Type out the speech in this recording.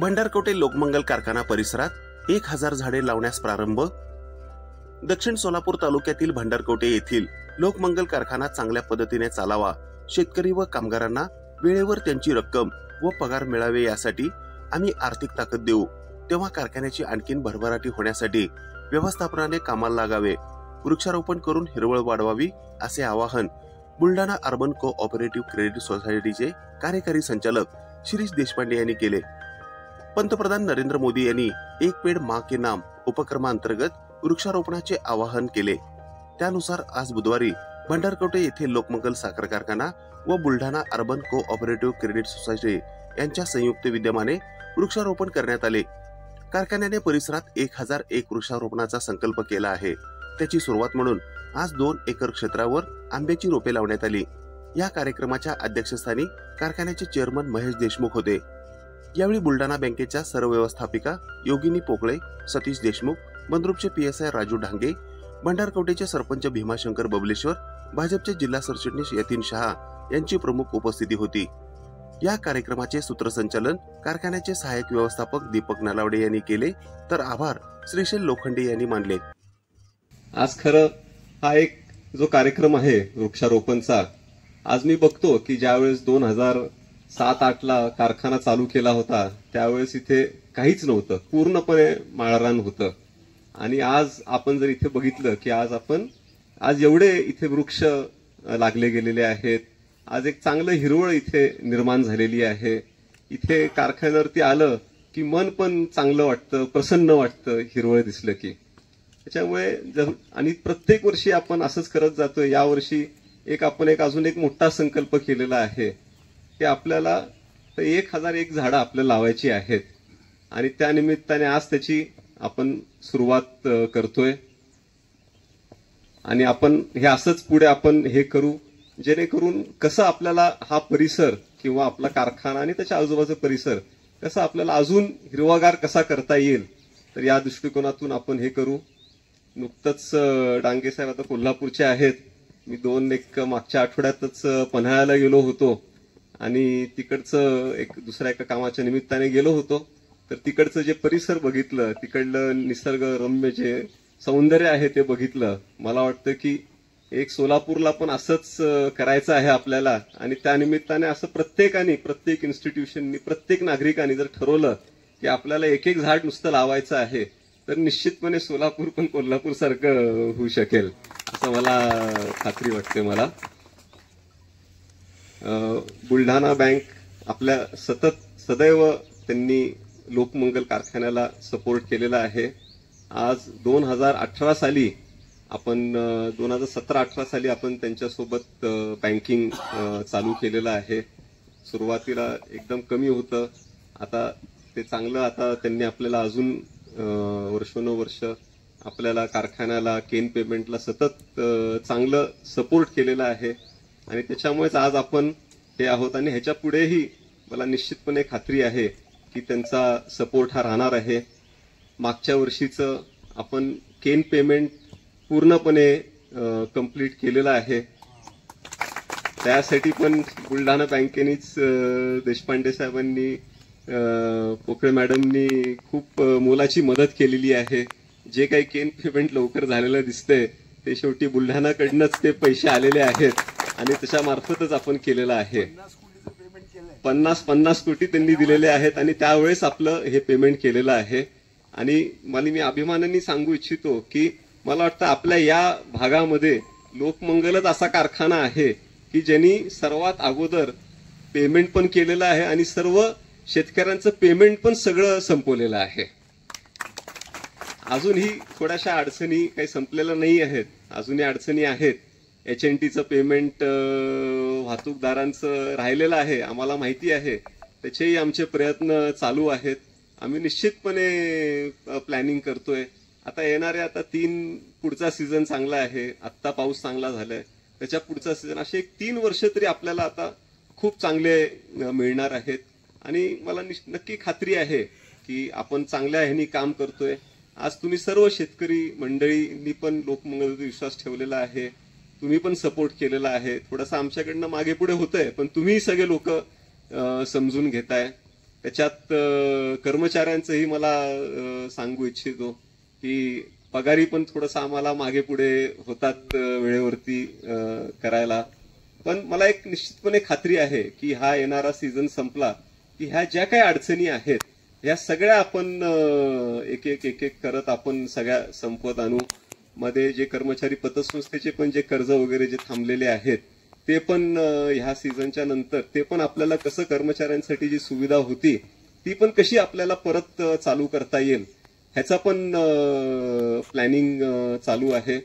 भंडारकोटे लोकमंगल कारखाना परिसरात 1000 झाडे लावण्यास प्रारंभ। दक्षिण सोलापूर तालुक्यातील भंडारकोटे येथील लोकमंगल कारखाना चांगल्या पद्धतीने चालावा, शेतकरी व कामगारांना वेळेवर त्यांची रक्कम व पगार मिळावे यासाठी आम्ही आर्थिक ताकद देऊ। तेव्हा कारखान्याची आणखीन भरभराटी होण्यासाठी व्यवस्थापनाने कामाला लागावे, वृक्षारोपण करून हिरवळ वाढवावी असे आवाहन बुलढाणा अर्बन कोऑपरेटिव्ह क्रेडिट सोसायटीचे कार्यकारी संचालक शिरीष देशपांडे यांनी केले। पंतप्रधान नरेंद्र मोदी यांनी एक पेड़ मां के नाम उपक्रमांतर्गत वृक्षारोपणाचे आवाहन केले। त्यानुसार आज बुधवारी भंडारकोटे येथे लोकमंगल साखर कारखाना व Buldhana urban cooperative credit society यांच्या संयुक्त विद्यमाने वृक्षारोपण करण्यात आले। कारखान्याने परिसरात 1001 वृक्षारोपणाचा संकल्प केला आहे। त्याची सुरुवात म्हणून आज 2 एकर क्षेत्रावर आंब्याची रोपे लावण्यात आली। या कार्यक्रमाच्या अध्यक्षस्थानी कारखान्याचे चेअरमन महेश देशमुख होते। यावेळी बुलढाणा बँकेच्या सर्व व्यवस्थापिका योगिनी पोकळे, सतीश देशमुख, मंद्रुपचे पीएसआय राजू ढांगे, भंडारकोटेचे सरपंच भीमाशंकर बबलेश्वर, भाजपचे जिल्हा सरचिटणीस यतीन शहा यांची प्रमुख उपस्थिती होती। या कार्यक्रमाचे सूत्रसंचालन कारखान्याचे सहाय्यक व्यवस्थापक दीपक नलावडे यांनी केले, तर आभार श्रीशैल लोखंडे यांनी मानले। आज खरं हा एक जो कार्यक्रम आहे वृक्षारोपणचा, आज मी बघतो की ज्यावेळेस 2007-08 ला कारखाना चालू केला होता त्यावेळेस इथे काहीच नव्हतं, पूर्णपणे माळरान होतं। आणि आज आपण जर इथे बघितलं की आज एवढे इथे वृक्ष लागले गेलेले आहेत, आज एक चांगलं हिरवळ इथे निर्माण झालेली आहे। इथे कारखान्यावरती आलं की मन पण चांगलं वाटतं, प्रसन्न वाटतं हिरवळ दिसलं की। त्याच्यामुळे आणि प्रत्येक वर्षी आपण असंच करत जातोय। यावर्षी आपण अजून एक मोठा संकल्प केलेला आहे की आपल्याला 1001 झाडं आपल्याला लावायची आहेत आणि त्या निमित्ताने आज त्याची आपण सुरुवात करतोय। आणि आपण हे असंच पुढे आपण हे करू, जेणेकरून कसं आपल्याला हा परिसर किंवा आपला कारखाना आणि त्याच्या आजूबाजूचा परिसर कसं आपल्याला अजून हिरवागार कसा करता येईल, तर या दृष्टिकोनातून आपण हे करू। नुकतंच डांगे साहेब आता कोल्हापूरचे आहेत, मी मागच्या आठवड्यातच पन्हाळ्याला गेलो होतो आणि तिकडचं दुसऱ्या एका कामाच्या निमित्ताने गेलो होतो, तर तिकडचं जे परिसर बघितलं, तिकडलं निसर्गरम्य जे सौंदर्य आहे ते बघितलं। मला वाटतं की एक सोलापूरला पण असंच करायचं आहे आपल्याला आणि त्या निमित्ताने असं प्रत्येक इन्स्टिट्यूशननी, प्रत्येक नागरिकांनी जर ठरवलं की आपल्याला एक झाड नुसतं लावायचं आहे, तर निश्चितपणे सोलापूर पण कोल्हापूर सारखं होऊ शकेल असं मला खात्री वाटते। मला बुलढाणा बँक आपल्या सदैव त्यांनी लोकमंगल कारखान्याला सपोर्ट केलेला आहे। आज 2018 साली आपण 2017-18 साली आपण त्यांच्यासोबत बँकिंग चालू केलेलं आहे। सुरुवातीला एकदम कमी होतं, आता ते चांगलं, आता त्यांनी आपल्याला अजून वर्षोनवर्ष आपल्याला कारखान्याला केन पेमेंटला सतत चांगलं सपोर्ट केलेलं आहे आणि त्याच्यामुळेच आज आपण हे आहोत। आणि ह्याच्या पुढेही मला निश्चितपणे खात्री आहे की त्यांचा सपोर्ट हा राहणार आहे। मागच्या वर्षीचं आपण केन पेमेंट पूर्णपणे कंप्लीट केलेलं आहे, त्यासाठी पण बुलढाणा बँकेनीच देशपांडे साहेबांनी, पोकळे मॅडमनी खूप मोलाची मदत केलेली आहे। जे काही केन पेमेंट लवकर झालेलं दिसतंय ते शेवटी बुलढाणाकडनंच ते पैसे आलेले आहेत आणि त्याच्या मार्फतच आपण केलेलं आहे। 50 कोटी त्यांनी दिलेले आहेत आणि त्यावेळेस आपलं हे पेमेंट केलेलं आहे। आणि मी अभिमानाने सांगू इच्छितो की मला वाटतं आपल्या या भागामध्ये लोकमंगलच असा कारखाना आहे की ज्यांनी सर्वात अगोदर पेमेंट पण केलेलं आहे आणि सर्व शेतकऱ्यांचं पेमेंट पण सगळं संपवलेलं आहे। अजूनही थोड्याशा अडचणी काही संपलेल्या नाही आहेत, अजूनही अडचणी आहेत। HNTचं पेमेंट वाहतूकदारांचं राहिलेलं आहे, आम्हाला माहिती आहे, त्याचेही आमचे प्रयत्न चालू आहेत। आम्ही निश्चितपणे प्लॅनिंग करतोय। आता येणाऱ्या पुढचा सीझन चांगला आहे, आत्ता पाऊस चांगला झालाय, त्याच्या पुढचा सीझन असे 3 वर्ष तरी आपल्याला आता खूप चांगले मिळणार आहेत। आणि मला नक्की खात्री आहे की आपण चांगल्या ह्यानी काम करतोय। आज तुम्ही सर्व शेतकरी मंडळींनी पण लोकमंगलवर विश्वास ठेवलेला आहे, तुम्ही पण सपोर्ट केलेला आहे। थोडासा आमच्याकडनं मागे पुढे होतंय पण तुम्ही सगळे लोक समजून घेताय त्याच्यात कर्मचाऱ्यांचंही मला सांगू इच्छितो की पगारी पण थोडंसं आम्हाला मागे पुढे होतात वेळेवरती करायला. पण मला एक निश्चितपणे खात्री आहे की हा येणारा सीझन संपला की ह्या ज्या काही अडचणी आहेत ह्या सगळ्या आपण एक एक करत आपण सगळ्या संपवत आणू. मध्ये जे कर्मचारी पतसंस्थेचे पण जे कर्ज वगैरे जे थांबलेले आहेत ते पण ह्या सीझनच्या नंतर ते पण आपल्याला कसं कर्मचाऱ्यांसाठी जी सुविधा होती ती पण कशी आपल्याला परत चालू करता येईल ह्याचा पण प्लॅनिंग चालू आहे.